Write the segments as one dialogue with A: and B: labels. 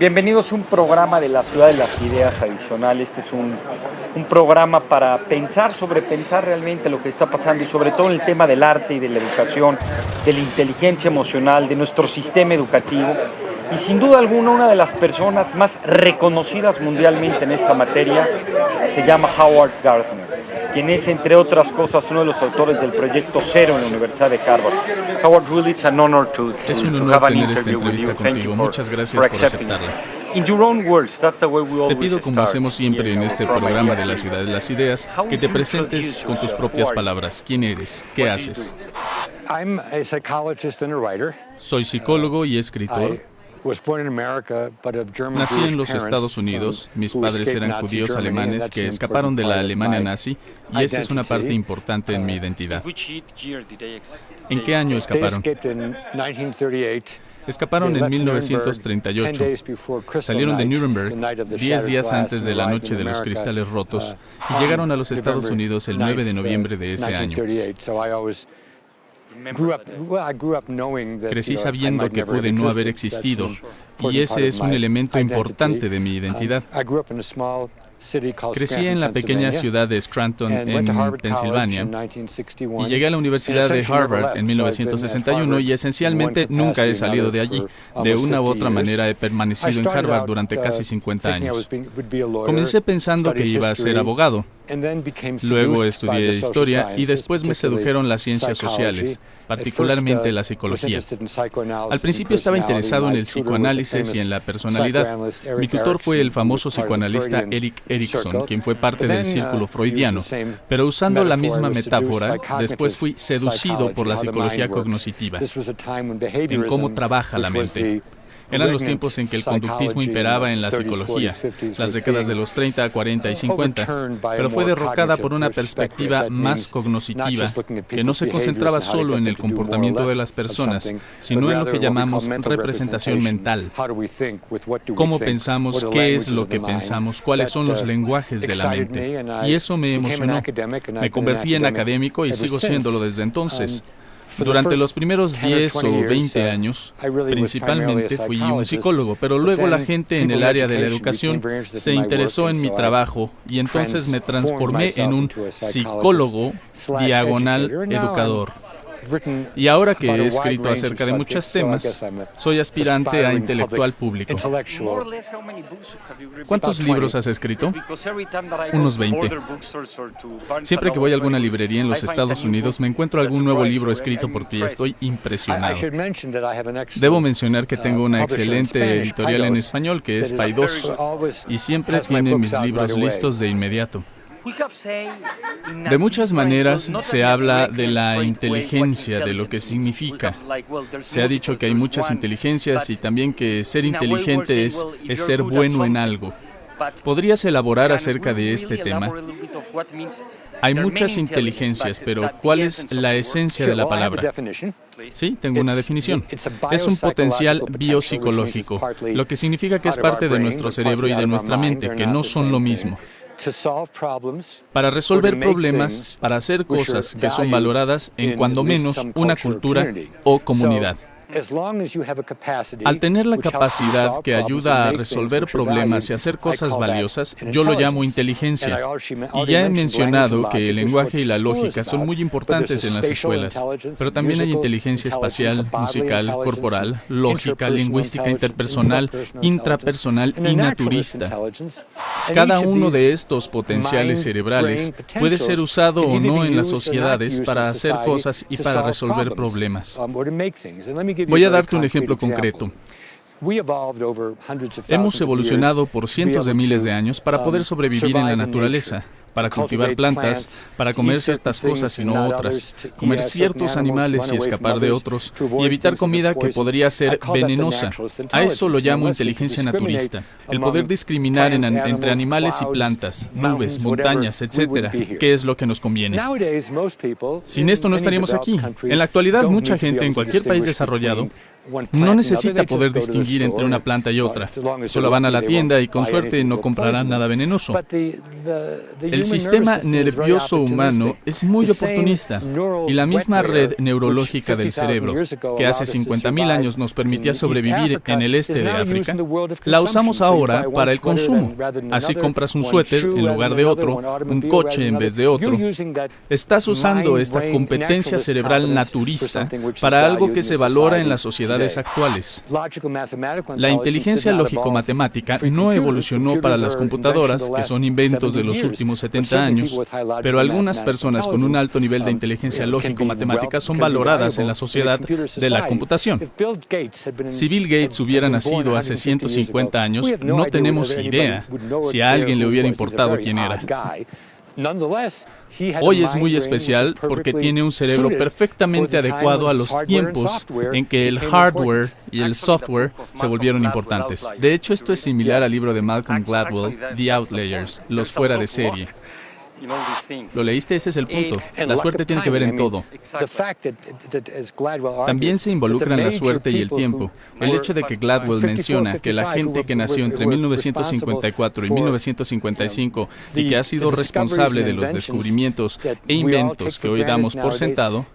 A: Bienvenidos a un programa de la Ciudad de las Ideas adicional. Este es un programa para pensar realmente lo que está pasando y sobre todo en el tema del arte y de la educación, de la inteligencia emocional, de nuestro sistema educativo. Y sin duda alguna, una de las personas más reconocidas mundialmente en esta materia se llama Howard Gardner, quien es, entre otras cosas, uno de los autores del Proyecto Cero en la Universidad de Harvard. Howard, really, it's an honor to have an interview with you. Thank you
B: Muchas gracias por aceptarla.
A: In your own words, that's the way we
B: Te
A: always
B: pido, como
A: start
B: hacemos siempre en este
A: program
B: programa de
A: here.
B: la Ciudad de las Ideas, que te presentes con tus propias palabras. ¿Quién eres? ¿Qué haces?
C: I'm a psychologist and a writer.
B: Soy psicólogo y escritor.
C: I was born in America, but of German
B: Nací
C: Jewish
B: en los
C: parents
B: Estados Unidos. Mis
C: who
B: padres
C: escaped
B: eran
C: Nazi
B: judíos
C: Germany, and
B: alemanes
C: that's
B: que
C: an
B: escaparon de la
C: important part of
B: Alemania
C: my
B: nazi, y esa es una parte
C: identity.
B: importante en mi identidad.
A: Which year did they
B: ¿En qué año
C: They
B: escaparon?
C: escaped in 1938.
B: Escaparon
C: They
B: en
C: left Nuremberg 10
B: 1938.
C: days before Crystal
B: Salieron de
C: Night,
B: Nuremberg
C: the night of the
B: 10
C: shattered
B: días
C: glass,
B: antes de
C: and
B: la
C: arrived
B: noche
C: in
B: de los
C: America,
B: cristales rotos y
C: on
B: llegaron a los Estados
C: November
B: Unidos el 9 de
C: 9th,
B: noviembre de ese año.
C: 1938. So I always grew up knowing that,
B: Crecí
C: I
B: sabiendo
C: might
B: que
C: never have
B: pude no haber
C: existed.
B: existido,
C: That's an
B: y
C: important
B: ese
C: part
B: es
C: of
B: un
C: my
B: elemento
C: identity.
B: importante de mi identidad.
C: I grew up in a small city called
B: Crecí
C: Scranton,
B: en la pequeña
C: Pennsylvania,
B: ciudad de Scranton,
C: and
B: en
C: went to Harvard
B: Pensilvania,
C: College in 1961,
B: y llegué a la Universidad de Harvard en 1961 y esencialmente nunca he salido de allí. De una u otra manera he permanecido en Harvard durante casi 50 años. Comencé pensando que iba a ser abogado. Luego estudié historia y después me sedujeron las ciencias sociales, particularmente la psicología. Al principio estaba interesado en el psicoanálisis y en la personalidad. Mi tutor fue el famoso psicoanalista Erik Erikson, quien fue parte del círculo freudiano. Pero usando la misma metáfora, después fui seducido por la psicología cognitiva, en cómo trabaja la mente. Eran los tiempos en que el conductismo imperaba en la psicología, las décadas de los 30, 40 y 50, pero fue derrocada por una perspectiva más cognitiva, que no se concentraba solo en el comportamiento de las personas, sino en lo que llamamos representación mental. Cómo pensamos, qué es lo que pensamos, cuáles son los lenguajes de la mente. Y eso me emocionó. Me convertí en académico y sigo siéndolo desde entonces. Durante los primeros 10 o 20 años, principalmente fui un psicólogo, pero luego la gente en el área de la educación se interesó en mi trabajo y entonces me transformé en un psicólogo / educador. Y ahora que he escrito acerca de muchos temas, soy aspirante a intelectual público. ¿Cuántos libros has escrito? Unos 20. Siempre que voy a alguna librería en los Estados Unidos, me encuentro algún nuevo libro escrito por ti. Estoy impresionado. Debo mencionar que tengo una excelente editorial en español, que es Paidós, y siempre tiene mis libros listos de inmediato. De muchas maneras se habla de la inteligencia, de lo que significa. Se ha dicho que hay muchas inteligencias y también que ser inteligente es ser bueno en algo. ¿Podrías elaborar acerca de este tema? Hay muchas inteligencias, pero ¿cuál es la esencia de la palabra? Sí, tengo una definición. Es un potencial biopsicológico, lo que significa que es parte de nuestro cerebro y de nuestra mente, que no son lo mismo. Para resolver problemas, para hacer cosas que son valoradas en cuando menos una cultura o comunidad. Al tener la capacidad que ayuda a resolver problemas y hacer cosas valiosas, yo lo llamo inteligencia. Y ya he mencionado que el lenguaje y la lógica son muy importantes en las escuelas, pero también hay inteligencia espacial, musical, corporal, lógica, lingüística, interpersonal, intrapersonal y naturista. Cada uno de estos potenciales cerebrales puede ser usado o no en las sociedades para hacer cosas y para resolver problemas. Voy a darte un ejemplo concreto. Hemos evolucionado por cientos de miles de años para poder sobrevivir en la naturaleza, para cultivar plantas, para comer ciertas cosas y no otras, comer ciertos animales y escapar de otros, y evitar comida que podría ser venenosa. A eso lo llamo inteligencia naturista, el poder discriminar entre animales y plantas, nubes, montañas, etc., qué es lo que nos conviene. Sin esto no estaríamos aquí. En la actualidad, mucha gente en cualquier país desarrollado No necesita poder distinguir entre una planta y otra. Solo van a la tienda y con suerte no comprarán nada venenoso. El sistema nervioso humano es muy oportunista y la misma red neurológica del cerebro, que hace 50.000 años nos permitía sobrevivir en el este de África, la usamos ahora para el consumo. Así compras un suéter en lugar de otro, un coche en vez de otro. Estás usando esta competencia cerebral naturista para algo que se valora en las sociedades actuales. La inteligencia lógico-matemática no evolucionó para las computadoras, que son inventos de los últimos 70 años, pero algunas personas con un alto nivel de inteligencia lógico-matemática son valoradas en la sociedad de la computación. Si Bill Gates hubiera nacido hace 150 años, no tenemos idea si a alguien le hubiera importado quién era. Hoy es muy especial porque tiene un cerebro perfectamente adecuado a los tiempos en que el hardware y el software se volvieron importantes. De hecho, esto es similar al libro de Malcolm Gladwell, The Outliers, los fuera de serie. ¿Lo leíste? Ese es el punto. La suerte tiene que ver en todo. También se involucran la suerte y el tiempo. El hecho de que Gladwell menciona que la gente que nació entre 1954 y 1955 y que ha sido responsable de los descubrimientos e inventos que hoy damos por sentado,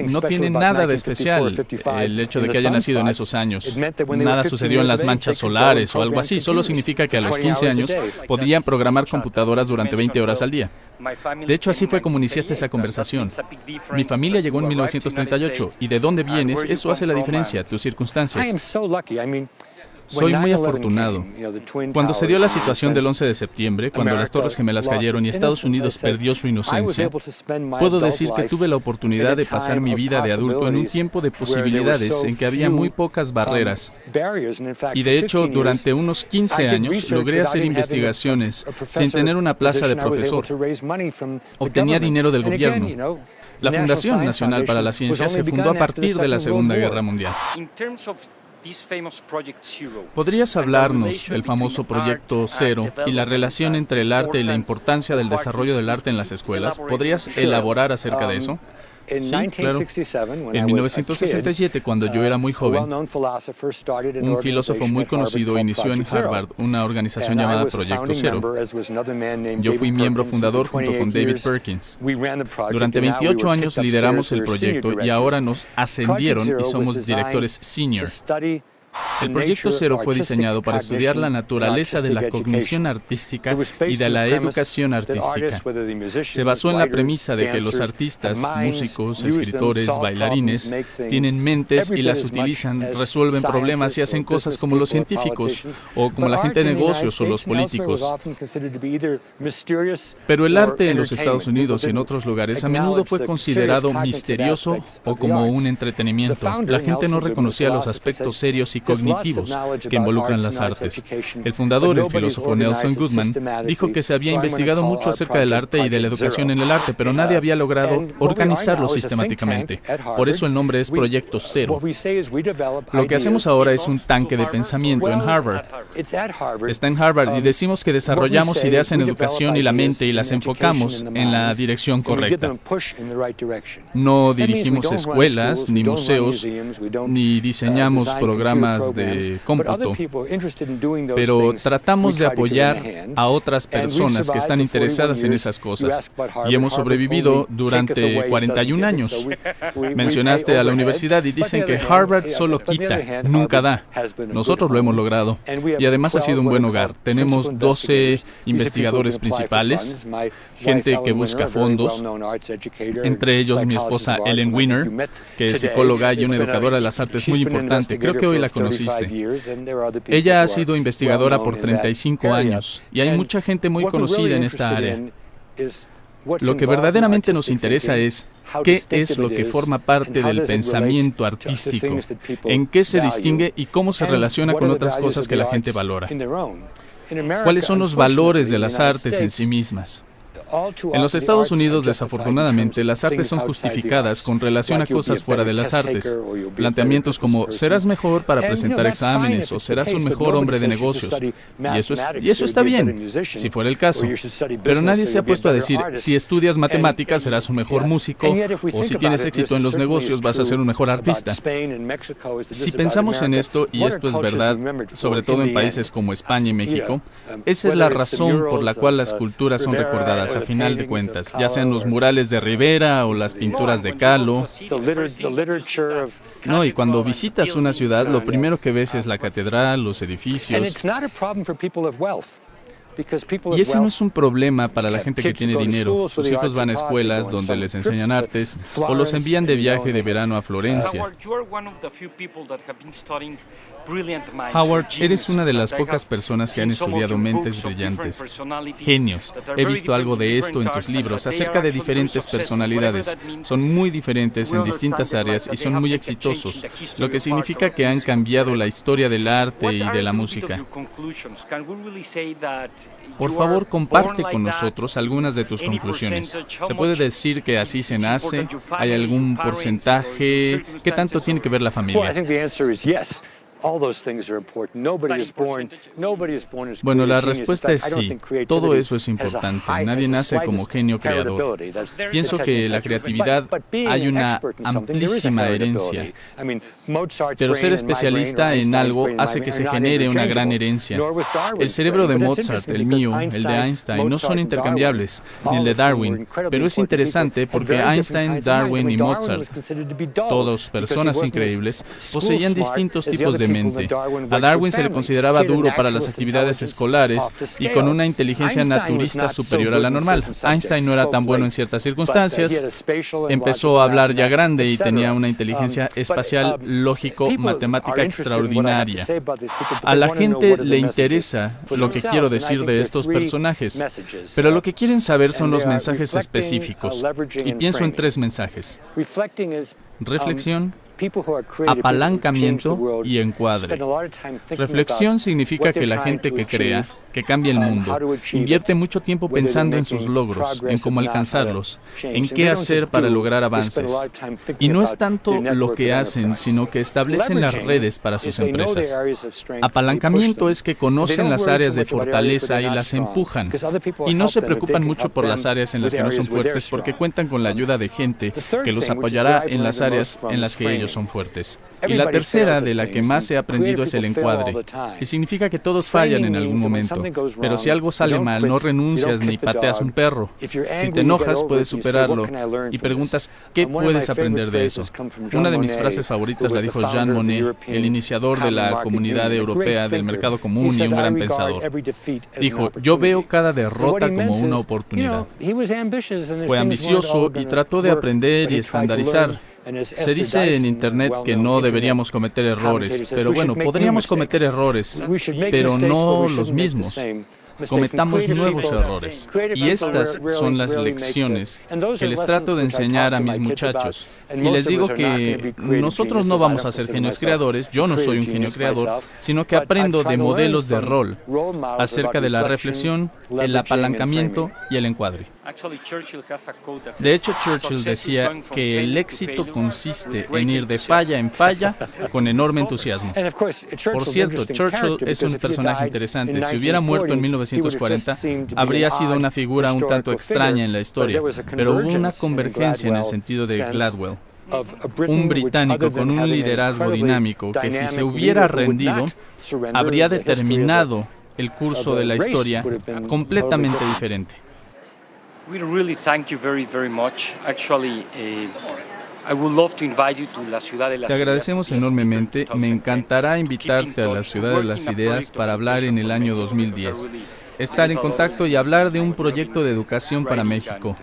B: no tiene nada de especial el hecho de que haya nacido en esos años. Nada sucedió en las manchas solares o algo así. Solo significa que a los 15 años podían programar computadoras durante 20 horas al día. De hecho, así fue como iniciaste esa conversación. Mi familia llegó en 1938, y de dónde vienes, eso hace la diferencia, tus circunstancias. Soy muy afortunado. Cuando se dio la situación del 11 de septiembre, cuando las Torres Gemelas cayeron y Estados Unidos perdió su inocencia, puedo decir que tuve la oportunidad de pasar mi vida de adulto en un tiempo de posibilidades en que había muy pocas barreras. Y de hecho, durante unos 15 años logré hacer investigaciones sin tener una plaza de profesor. Obtenía dinero del gobierno. La Fundación Nacional para la Ciencia se fundó a partir de la Segunda Guerra Mundial. ¿Podrías hablarnos del famoso Proyecto Cero y la relación entre el arte y la importancia del desarrollo del arte en las escuelas? ¿Podrías elaborar acerca de eso? Sí, claro. En 1967, cuando yo era muy joven, un filósofo muy conocido inició en Harvard una organización llamada Proyecto Cero. Yo fui miembro fundador junto con David Perkins. Durante 28 años lideramos el proyecto y ahora nos ascendieron y somos directores senior. El Proyecto Cero fue diseñado para estudiar la naturaleza de la cognición artística y de la educación artística. Se basó en la premisa de que los artistas, músicos, escritores, bailarines, tienen mentes y las utilizan, resuelven problemas y hacen cosas como los científicos o como la gente de negocios o los políticos. Pero el arte en los Estados Unidos y en otros lugares a menudo fue considerado misterioso o como un entretenimiento. La gente no reconocía los aspectos serios y cognitivos que involucran las artes. El fundador, el filósofo Nelson Goodman, dijo que se había investigado mucho acerca del arte y de la educación en el arte, pero nadie había logrado organizarlo sistemáticamente. Por eso el nombre es Proyecto Cero. Lo que hacemos ahora es un tanque de pensamiento en Harvard. Está en Harvard y decimos que desarrollamos ideas en educación y la mente y las enfocamos en la dirección correcta. No dirigimos escuelas, ni museos, ni diseñamos programas de cómputo, pero tratamos de apoyar a otras personas que están interesadas en esas cosas y hemos sobrevivido durante 41 años. Mencionaste a la universidad y dicen que Harvard solo quita, nunca da. Nosotros lo hemos logrado y además ha sido un buen hogar. Tenemos 12 investigadores principales, gente que busca fondos, entre ellos mi esposa Ellen Weiner, que es psicóloga y una educadora de las artes muy importante. Creo que hoy la conociste. Ella ha sido investigadora por 35 años y hay mucha gente muy conocida en esta área. Lo que verdaderamente nos interesa es qué es lo que forma parte del pensamiento artístico, en qué se distingue y cómo se relaciona con otras cosas que la gente valora. ¿Cuáles son los valores de las artes en sí mismas? En los Estados Unidos, desafortunadamente, las artes son justificadas con relación a cosas fuera de las artes. Planteamientos como, serás mejor para presentar exámenes o serás un mejor hombre de negocios. Y eso está bien, si fuera el caso. Pero nadie se ha puesto a decir, si estudias matemáticas serás un mejor músico o si tienes éxito en los negocios vas a ser un mejor artista. Si pensamos en esto, y esto es verdad, sobre todo en países como España y México, esa es la razón por la cual las culturas son recordadas a final de cuentas, ya sean los murales de Rivera o las pinturas de Kahlo. No, y cuando visitas una ciudad, lo primero que ves es la catedral, los edificios. Y ese no es un problema para la gente que tiene dinero. Sus hijos van a escuelas donde les enseñan artes o los envían de viaje de verano a Florencia. Howard, eres una de las pocas personas que han estudiado mentes brillantes, genios. He visto algo de esto en tus libros acerca de diferentes personalidades. Son muy diferentes en distintas áreas y son muy exitosos, lo que significa que han cambiado la historia del arte y de la música. Por favor, comparte con nosotros algunas de tus conclusiones. ¿Se puede decir que así se nace? ¿Hay algún porcentaje? ¿Qué tanto tiene que ver la familia? Bueno, la respuesta es sí. Todo eso es importante. Nadie nace como genio creador. Pienso que la creatividad hay una amplísima herencia. Pero ser especialista en algo hace que se genere una gran herencia. El cerebro de Mozart, el mío, el de Einstein, no son intercambiables, ni el de Darwin. Pero es interesante porque Einstein, Darwin y Mozart, todos personas increíbles, poseían distintos tipos de mente. A Darwin se le consideraba duro para las actividades escolares y con una inteligencia naturista superior a la normal. Einstein no era tan bueno en ciertas circunstancias, empezó a hablar ya grande y tenía una inteligencia espacial, lógico, matemática extraordinaria. A la gente le interesa lo que quiero decir de estos personajes, pero lo que quieren saber son los mensajes específicos. Y pienso en 3 mensajes: reflexión, apalancamiento y encuadre. Reflexión significa que la gente que crea, que cambia el mundo, invierte mucho tiempo pensando en sus logros, en cómo alcanzarlos, en qué hacer para lograr avances. Y no es tanto lo que hacen, sino que establecen las redes para sus empresas. Apalancamiento es que conocen las áreas de fortaleza y las empujan. Y no se preocupan mucho por las áreas en las que no son fuertes porque cuentan con la ayuda de gente que los apoyará en las áreas en las que ellos son fuertes. Y la tercera, de la que más he aprendido, es el encuadre, y significa que todos fallan en algún momento, pero si algo sale mal, no renuncias ni pateas un perro. Si te enojas, puedes superarlo y preguntas qué puedes aprender de eso. Una de mis frases favoritas la dijo Jean Monnet, el iniciador de la Comunidad Europea del Mercado Común y un gran pensador. Dijo, yo veo cada derrota como una oportunidad. Fue ambicioso y trató de aprender y estandarizar. Se dice en Internet que no deberíamos cometer errores, pero bueno, podríamos cometer errores, pero no los mismos. Cometamos nuevos errores. Y estas son las lecciones que les trato de enseñar a mis muchachos. Y les digo que nosotros no vamos a ser genios creadores, yo no soy un genio creador, sino que aprendo de modelos de rol acerca de la reflexión, el apalancamiento y el encuadre. De hecho, Churchill decía que el éxito consiste en ir de falla en falla con enorme entusiasmo. Por cierto, Churchill es un personaje interesante. Si hubiera muerto en 1940, habría sido una figura un tanto extraña en la historia, pero hubo una convergencia en el sentido de Gladwell. Un británico con un liderazgo dinámico que si se hubiera rendido, habría determinado el curso de la historia completamente diferente.
A: We really thank you very, very much. Actually,
B: Te agradecemos enormemente. Me encantará invitarte a la Ciudad de las Ideas para hablar en el año 2010. Estar en contacto y hablar de un proyecto de educación para México.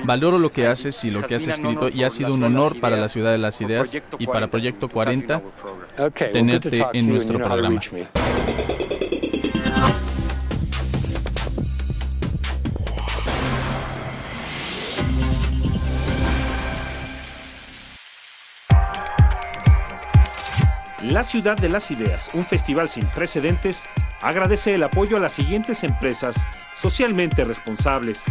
B: Valoro lo que haces y lo que has escrito y ha sido un honor para la Ciudad de las Ideas y para Proyecto 40 tenerte en nuestro programa.
D: La Ciudad de las Ideas, un festival sin precedentes, agradece el apoyo a las siguientes empresas socialmente responsables.